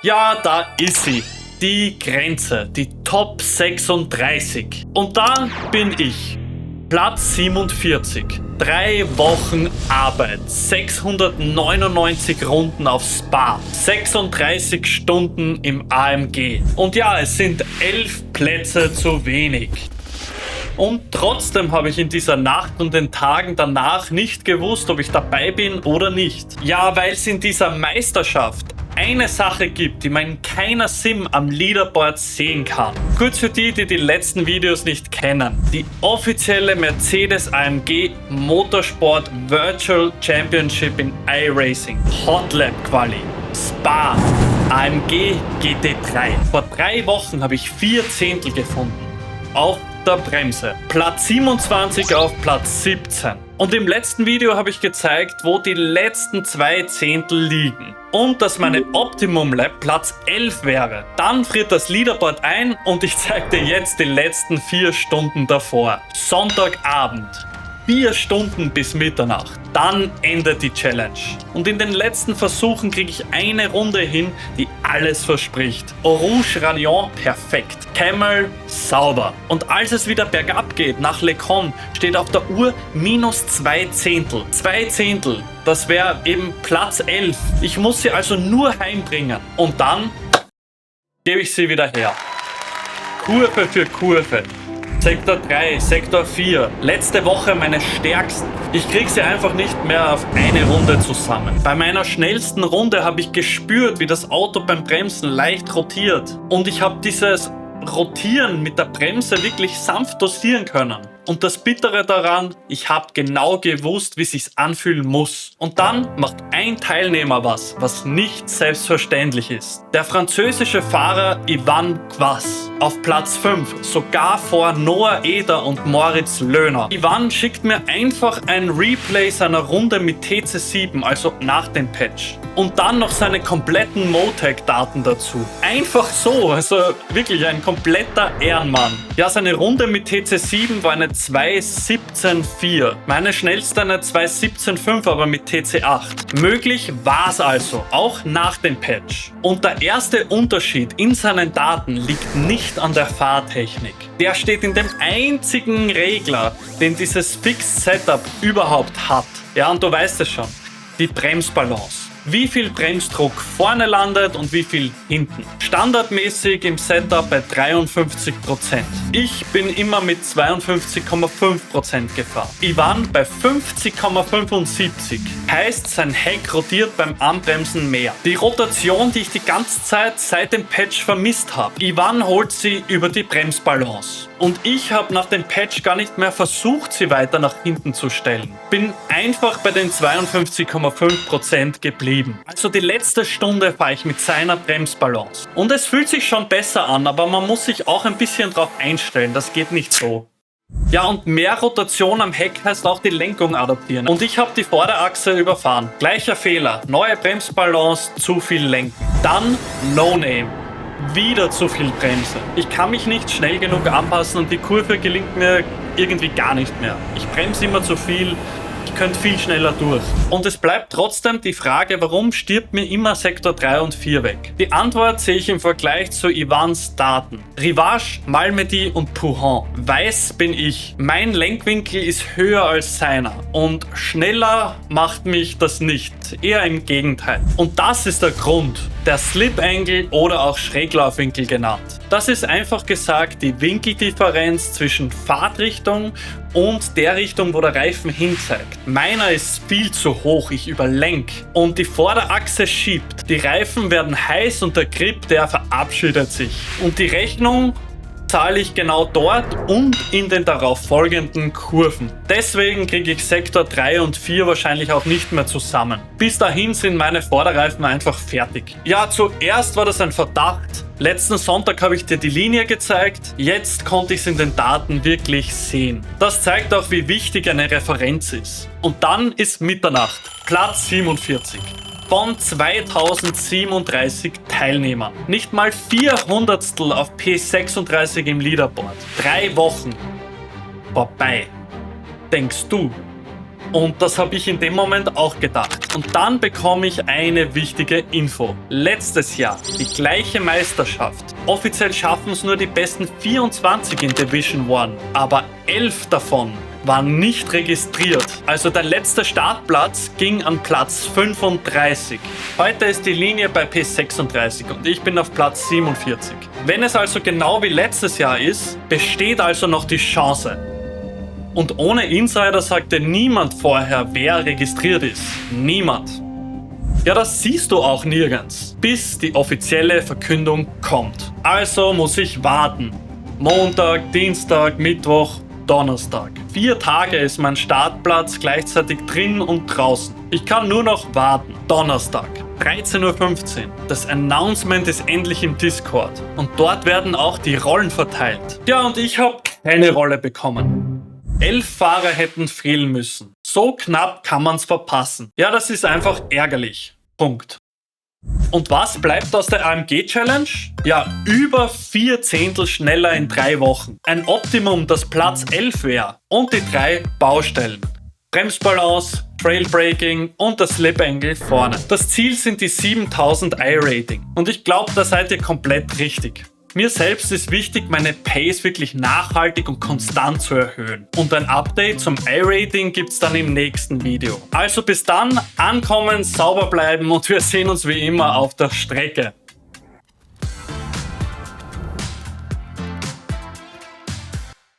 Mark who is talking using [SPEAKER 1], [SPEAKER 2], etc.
[SPEAKER 1] Ja, da ist sie. Die Grenze, die Top 36. Und da bin ich. Platz 47. 3 Wochen Arbeit, 699 Runden auf Spa, 36 Stunden im AMG. Und ja, es sind 11 Plätze zu wenig. Und trotzdem habe ich in dieser Nacht und den Tagen danach nicht gewusst, ob ich dabei bin oder nicht. Ja, weil es in dieser Meisterschaft eine Sache gibt, die man in keiner Sim am Leaderboard sehen kann. Kurz für die die letzten Videos nicht kennen. Die offizielle Mercedes AMG Motorsport Virtual Championship in iRacing. Hot Lap Quali. Spa. AMG GT3. Vor 3 Wochen habe ich 4 Zehntel gefunden. Auf der Bremse. Platz 27 auf Platz 17. Und im letzten Video habe ich gezeigt, wo die letzten 2 Zehntel liegen. Und dass meine Optimum Lap Platz 11 wäre. Dann friert das Leaderboard ein und ich zeige dir jetzt die letzten 4 Stunden davor. Sonntagabend. 4 Stunden bis Mitternacht. Dann endet die Challenge. Und in den letzten Versuchen kriege ich eine Runde hin, die alles verspricht. Eau Rouge Radion perfekt. Camel sauber. Und als es wieder bergab geht, nach Le Con, steht auf der Uhr minus 2 Zehntel. 2 Zehntel, das wäre eben Platz 11. Ich muss sie also nur heimbringen. Und dann gebe ich sie wieder her. Kurve für Kurve. Sektor 3, Sektor 4, letzte Woche meine stärksten. Ich krieg sie einfach nicht mehr auf eine Runde zusammen. Bei meiner schnellsten Runde habe ich gespürt, wie das Auto beim Bremsen leicht rotiert. Und ich habe dieses Rotieren mit der Bremse wirklich sanft dosieren können. Und das Bittere daran, ich habe genau gewusst, wie sich's anfühlen muss. Und dann macht ein Teilnehmer was nicht selbstverständlich ist. Der französische Fahrer Ivan Quas auf Platz 5, sogar vor Noah Eder und Moritz Löhner. Ivan schickt mir einfach ein Replay seiner Runde mit TC7, also nach dem Patch. Und dann noch seine kompletten Motec-Daten dazu. Einfach so, also wirklich ein kompletter Ehrenmann. Ja, seine Runde mit TC7 war eine 2.17.4. Meine schnellste eine 2.17.5, aber mit TC8. Möglich war es also, auch nach dem Patch. Und der erste Unterschied in seinen Daten liegt nicht an der Fahrtechnik. Der steht in dem einzigen Regler, den dieses Fixed Setup überhaupt hat. Ja, und du weißt es schon. Die Bremsbalance. Wie viel Bremsdruck vorne landet und wie viel hinten. Standardmäßig im Setup bei 53%. Ich bin immer mit 52,5% gefahren. Ivan bei 50,75. Heißt, sein Heck rotiert beim Anbremsen mehr. Die Rotation, die ich die ganze Zeit seit dem Patch vermisst habe. Ivan holt sie über die Bremsbalance. Und ich habe nach dem Patch gar nicht mehr versucht, sie weiter nach hinten zu stellen. Bin einfach bei den 52,5% geblieben. Also die letzte Stunde fahre ich mit seiner Bremsbalance. Und es fühlt sich schon besser an, aber man muss sich auch ein bisschen drauf einstellen. Das geht nicht so. Ja, und mehr Rotation am Heck heißt auch die Lenkung adaptieren. Und ich habe die Vorderachse überfahren. Gleicher Fehler. Neue Bremsbalance, zu viel Lenken. Dann No Name. Wieder zu viel Bremse. Ich kann mich nicht schnell genug anpassen und die Kurve gelingt mir irgendwie gar nicht mehr. Ich bremse immer zu viel. Ich könnte viel schneller durch. Und es bleibt trotzdem die Frage, warum stirbt mir immer Sektor 3 und 4 weg? Die Antwort sehe ich im Vergleich zu Ivans Daten. Rivage, Malmedy und Pouhon. Weiß bin ich. Mein Lenkwinkel ist höher als seiner. Und schneller macht mich das nicht. Eher im Gegenteil. Und das ist der Grund. Der Slip Angle oder auch Schräglaufwinkel genannt. Das ist einfach gesagt die Winkeldifferenz zwischen Fahrtrichtung und der Richtung, wo der Reifen hinzeigt. Meiner ist viel zu hoch, ich überlenk und die Vorderachse schiebt. Die Reifen werden heiß und der Grip, der verabschiedet sich. Und die Rechnung zahle ich genau dort und in den darauf folgenden Kurven. Deswegen kriege ich Sektor 3 und 4 wahrscheinlich auch nicht mehr zusammen. Bis dahin sind meine Vorderreifen einfach fertig. Ja, zuerst war das ein Verdacht. Letzten Sonntag habe ich dir die Linie gezeigt. Jetzt konnte ich es in den Daten wirklich sehen. Das zeigt auch, wie wichtig eine Referenz ist. Und dann ist Mitternacht. Platz 47. Von 2037 Teilnehmern. Nicht mal 400 auf P36 im Leaderboard. 3 Wochen. Vorbei. Denkst du? Und das habe ich in dem Moment auch gedacht. Und dann bekomme ich eine wichtige Info. Letztes Jahr die gleiche Meisterschaft. Offiziell schaffen es nur die besten 24 in Division 1, aber 11 davon waren nicht registriert. Also der letzte Startplatz ging an Platz 35. Heute ist die Linie bei P36 und ich bin auf Platz 47. Wenn es also genau wie letztes Jahr ist, besteht also noch die Chance. Und ohne Insider sagte niemand vorher, wer registriert ist. Niemand. Ja, das siehst du auch nirgends, bis die offizielle Verkündung kommt. Also muss ich warten. Montag, Dienstag, Mittwoch, Donnerstag. 4 Tage ist mein Startplatz gleichzeitig drin und draußen. Ich kann nur noch warten. Donnerstag, 13:15 Uhr. Das Announcement ist endlich im Discord. Und dort werden auch die Rollen verteilt. Ja, und ich habe keine Rolle bekommen. 11 Fahrer hätten fehlen müssen. So knapp kann man's verpassen. Ja, das ist einfach ärgerlich. Punkt. Und was bleibt aus der AMG Challenge? Ja, über 4 Zehntel schneller in 3 Wochen. Ein Optimum, das Platz 11 wäre. Und die 3 Baustellen. Bremsbalance, Trailbraking und das Slip Angle vorne. Das Ziel sind die 7000 I-Rating. Und ich glaube, da seid ihr komplett richtig. Mir selbst ist wichtig, meine Pace wirklich nachhaltig und konstant zu erhöhen. Und ein Update zum I-Rating gibt's dann im nächsten Video. Also bis dann, ankommen, sauber bleiben und wir sehen uns wie immer auf der Strecke.